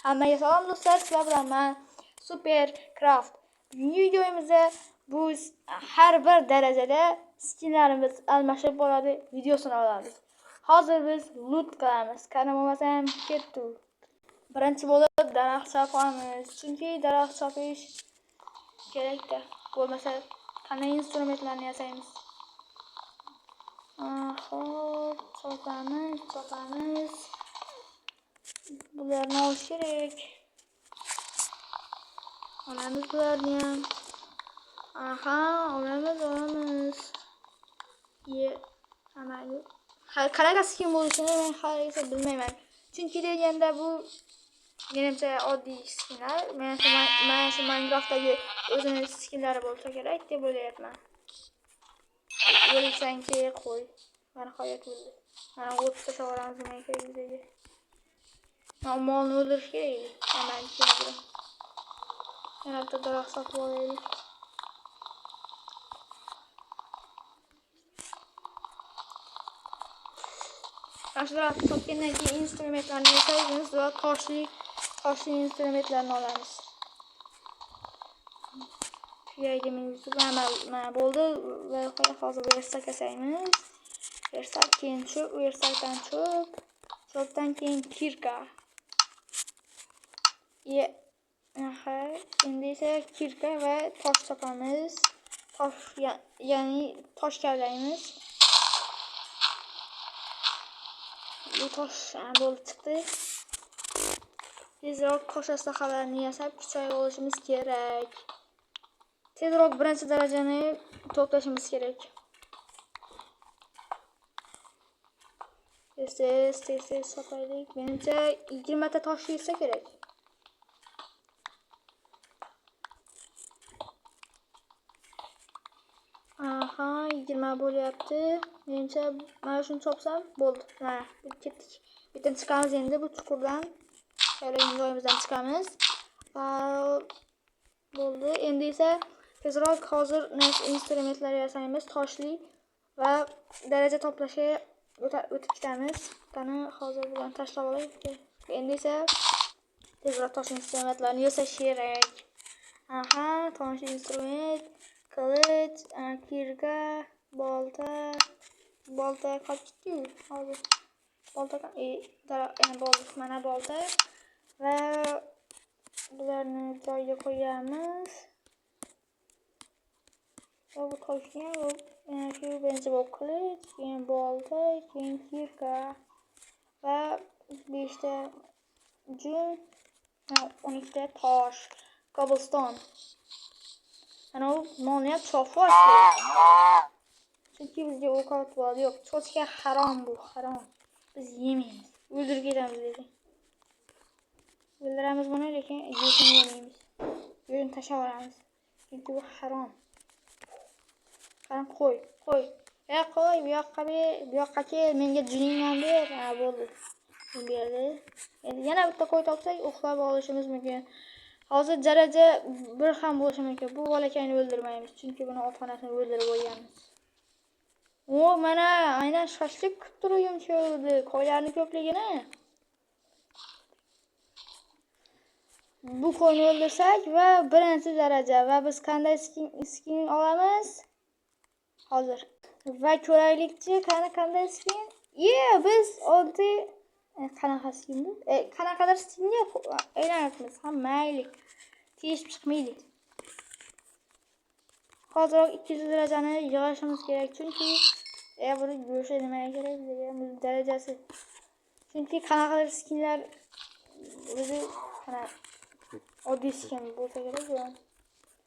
Hammaga salom do'stlar, sizlar bilan men Supercraft. Bugungi videomizda biz har bir darajada skinlarimiz almashib bo'ladi videosini olamiz. Hozir biz loot qilamiz. Qani bo'lmasam ketdi. Birinchi bo'lib daraxt chopamiz. Chunki daraxt chopish kerakda. Bo'lmasa qanday instrumentlarni yasaymiz? Hop, chopamiz. Bularni olish kerak. Olamiz bularni ham. Olamiz. Amayli. Qanaqa skin bo'lishini men haligacha bilmayman. Chunki deganda bu menimcha oddiy skinlar. Mana shu Minecraftdagi o'zini skinlari bo'lsa kerak deb o'ylayapman. O'lsangki qo'y. Mana hayot bo'ldi. Mana o'tda savaramiz nima kerak bizga. Molni o'ldirish kerak edi. Amayli kerak. Yana bitta daraxt sotib olaylik. Aşağıda toplangan keyin instrumentlarni yasaymiz va toshli instrumentlarni olamiz. Kuyagimiz mana bo'ldi va hozir versak yasaymiz. Versak keyin cho'p, versakdan cho'pdan keyin kirka. Endi esa kirka va tosh topamiz. Ya'ni tosh kavlaymiz. Bu tosh bo'lib chiqdi. Tezroq tosh aslahalarni yasab kuchayib olishimiz kerak. Tezroq birinchi darajani to'plashimiz kerak. Tez sotaylik. Menimcha 20 ta tosh yesa kerak. Aha, 20 bo'lyapti. Menimcha mana shuni chopsam bo'ldi. Mana, ketdik. Bitta chiqamiz endi bu chuqurdan. Joyimizdan chiqamiz. Bo'ldi. Endi esa tezroq hozir instrumentlar yasaymiz, toshli va daraja to'plashga o'tib ketamiz. Qani hozir bularni tashlab olaylik. Endi esa tezroq tosh instrumentlarni yasash kerak. Aha, tosh instrument, qilich, kirga, bolta qolibdi. Hozir bolta bo'ldi. Mana bolta va bularni joyiga qo'yamiz. Bu toshni shu birinchi bo'lib qilich, keyin bolta, keyin kirka va 5 ta jun, 12 ta tosh, cobblestone. Ana bu molni ham chopib olish kerak. Chunki bizga ovqat bor yo'q. Cho'chqa harom bu, harom. Biz yemaymiz. O'ldirib ketamiz lekin. O'ldiramiz buni lekin go'shtini yemaymiz. Go'shtini tashlab yuboramiz. Chunki bu harom. Qani qo'y. Qo'y, bu yoqqa kel, menga juningdan ber. Ha, bo'ldi. Berdi. Endi yana bitta qo'y topsak, uxlab olishimiz mumkin. Hozir daraja 1 ham bo'lishi mumkin. Bu bolakayni o'ldirmaymiz, chunki buni ota-onasini o'ldirib qo'yganmiz. Mana aynan shashlik kutib turgan cho'g'di. Qo'ylarni ko'pligini. Bu qo'yni o'ldirsak va birinchi daraja va biz qanday skin olamiz? Hozir. Va ko'raylikchi, qanday skin? Biz oddiy qanaqa skin bu? Qanaqadir skinga aylanamiz. Mayli. Teshib chiqmaylik. Hozir 200 darajani yig'ishimiz kerak, chunki buni go'shti nimaga kerak bizga? Darajasi. Chunki qanaqadir skinlar o'zi oddiy skin bo'lsa kerak.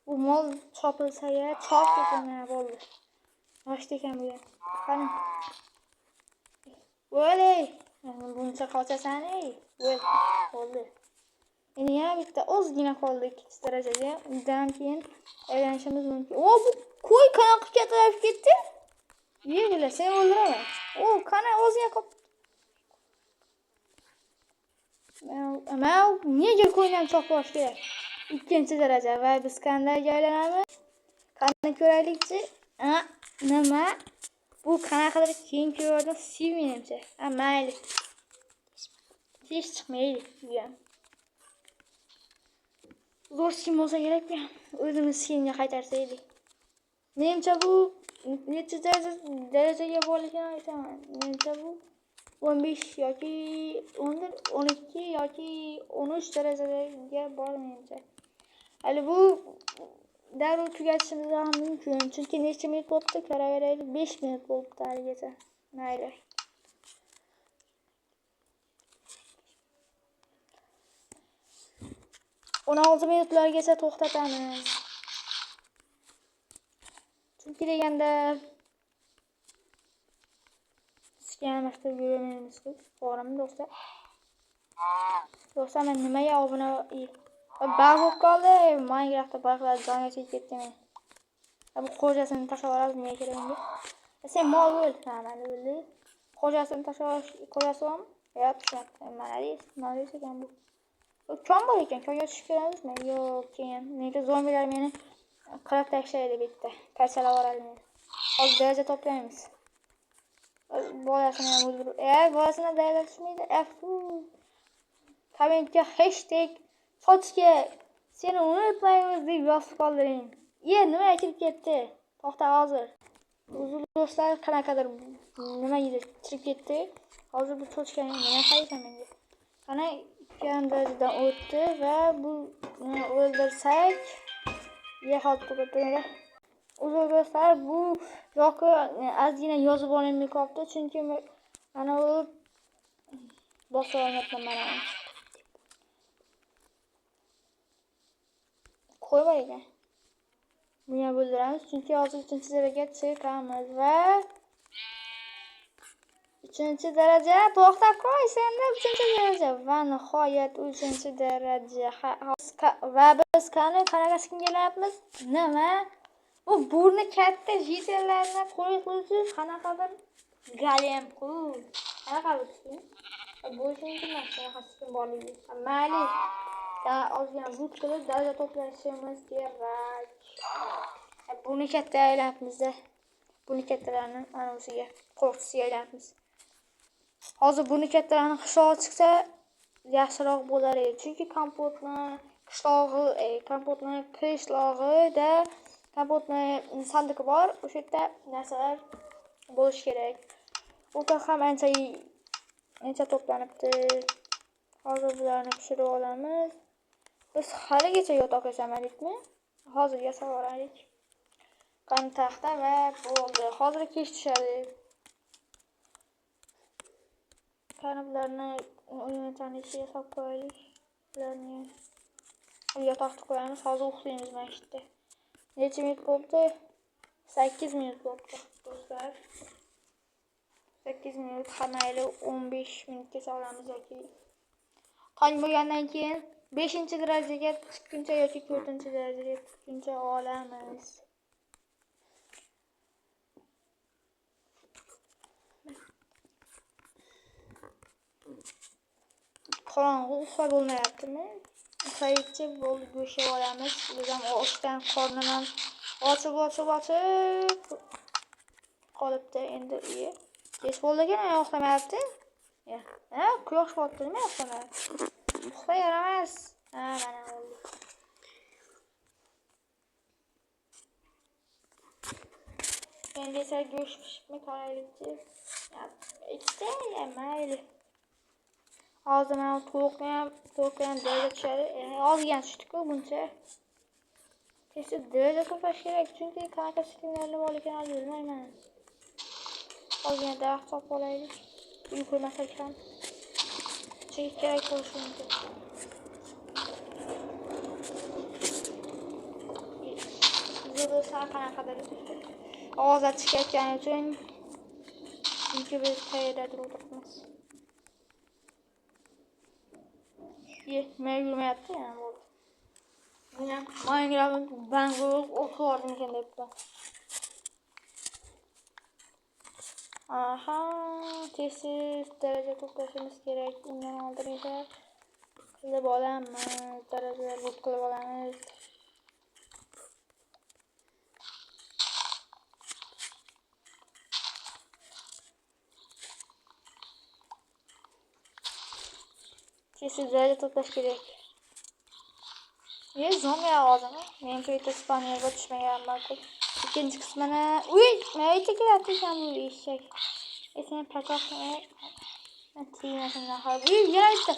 Bu mol chopilsa ya, chop ketmay bo'ldi. Yoshda ekan bu ham. Qani. Bo'lay. Buncha qochasan, bo'ldi. Endi yana bitta ozgina qoldi 2 darajaga. Undan keyin aylanishimiz mumkin. Bu qo'y qanaqa katalab ketdi? Yeglar, seni o'ldiraman. Qana ozgina qoldi. Nega qo'ydan chopib olish kerak? 2-daraja va biz qanday aylanamiz? Qani ko'raylikchi. Nima? Bu qanaqadir keyin ko'rdim, menimcha. Mayli. Hech chiqmaydi bu ham. zo'r skin bo'lsa kerak-ku. O'zimiz skinga qaytarsaydik. Menimcha bu necha darajaga bo'lishini aytaman. Menimcha bu 15 yoki 12 yoki 13 darajaga bor menimcha. Hali bu darrov tugatishimiz ham mumkin. Chunki necha minut bo'libdi? Ko'raveraylik. 5 minut bo'libdi haligacha. Mayli. O'n 16 minutlargacha to'xtatamiz. Chunki deganda skin almashtirib yuraveramiz-ku. To'g'rimi do'stlar? Do'stlar, men nimaga obuna bug bo'lib qoldi? Minecraftda bug'lar jonga chekib ketdimi? Bu xo'jasini tashlab olamiz, nima kerak unga? Sen mol bo'l, mana bo'ldi. Xo'jasini tashlab qo'yasiz bormi? Yo'q, tushunmayapti. Mana deysiz, nima deysiz ekan bu? Kon bor ekan, konga tushib kelamizmi? Yo'q, keyin menga zombilar meni qirib tashlaydi bitta. Parchalab yuboradi meni. Hozir daraja to'playmiz. Bolasini ham o'ldirib. Bolasini daraja tushmaydi. Kommentga #sochga seni unutmaymiz deb yozib qoldiring. Nima aytib ketdi? To'xta hozir. Uzr do'stlar, qanaqadir nima yedi, chirib ketdi. Hozir bu cho'chkani nima qilsam menga? Qana darajadan o'tdi va bu o'ldirsak hozir to'xtatadi. Uzr do'stlar, bu yoki ozgina yozib olinmay qolibdi, chunki mana u bosa olmayapman mana. Qo'yma ekan. Buni o'ldiramiz, chunki hozir 3-darajaga chiqamiz va 3-daraja to'xtab qo'y, senda 3-daraja va nihoyat 3-daraja. Va biz qanaqa skingalayapmiz? Nima? Bu burni katta jitarlarni qo'yib qanaqadir golem-ku. Qanaqa bo'lsin? Bo'lishingiz skin borligi. Mayli. Ozgina but qilib daraja to'plashimiz kerak. Buni katta aylanibmiz-da. Buni kattalarni anosiga qo'rqitishga aylanibmiz. Hozir buni kattalarni qishlog'i chiqsa yaxshiroq bo'lar edi. Chunki kompotning qishlog'ida kompotning sandiqi bor. O'sha yerda narsalar bo'lish kerak. U ham ancha to'planibdi. Hozir bularni pishirib olamiz. Biz haligacha yotoq yasamadikmi? Hozir yasab olaylik. Qani taxta va bo'ldi. Hozir kech tushadi. Qani bularni o'yinlarni ichiga solib qo'yaylik. Bularni yotoqqa qo'yamiz. Hozir uxlaymiz mana shu yerda. Necha minut bo'ldi? 8 minut bo'ldi do'stlar. 8 minut, mayli 15 minutgacha olamiz yoki tong bo'lgandan keyin 5-darajaga chiqquncha yoki 4-darajaga chiqquncha olamiz. Qorong'u uxla bo'lmayaptimi? Uxlaychi bo'ldi, go'sha olamiz. Biz ham ochdan qornim ham ochib qolibdi endi. Kech bo'ldi ekan, uxlamayapti. Quyosh botdi, nima uxlamayapti? Uxla yaramas. Mana oldi. Endi esa go'sht pishibmi qaraylikchi. Ikkita mayli. Hozir mana to'qni ham daraja tushadi. Ozgina tushdi-ku buncha. Tez daraja to'plash kerak, chunki qanaqa skinlarni bor ekanini bilmayman. Ozgina daraxt topib olaylik. Uy ko'rmasak ham. Chunki kerak bo'lishi mumkin. Zo'rsa qanaqadir ovozlar chiqayotgani uchun chunki biz qayerdadir o'tiribmiz. Yurmayapti yana bo'ldi. Men ham Minecraft bangor o'qiyordim ekan debdi. Tez daraja to'plashimiz kerak. Undan oldin esa qilib olamiz. Darajalar qilib olamiz. Tez daraja to'plash kerak. Ne zombi lazım. Menimcha bitta spawnerga tushmagan ma'qul. İkinci qismini... Uy! Nima kelyapti ekan bu eshak? Sen pakoqni... Tegmasinlar hali. Uy, yana bitta.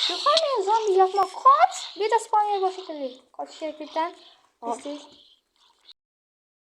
Yo'qol, men zombi yo'qman. Qoch! Bitta spawner bor shekilli. Qochish kerak bittadan.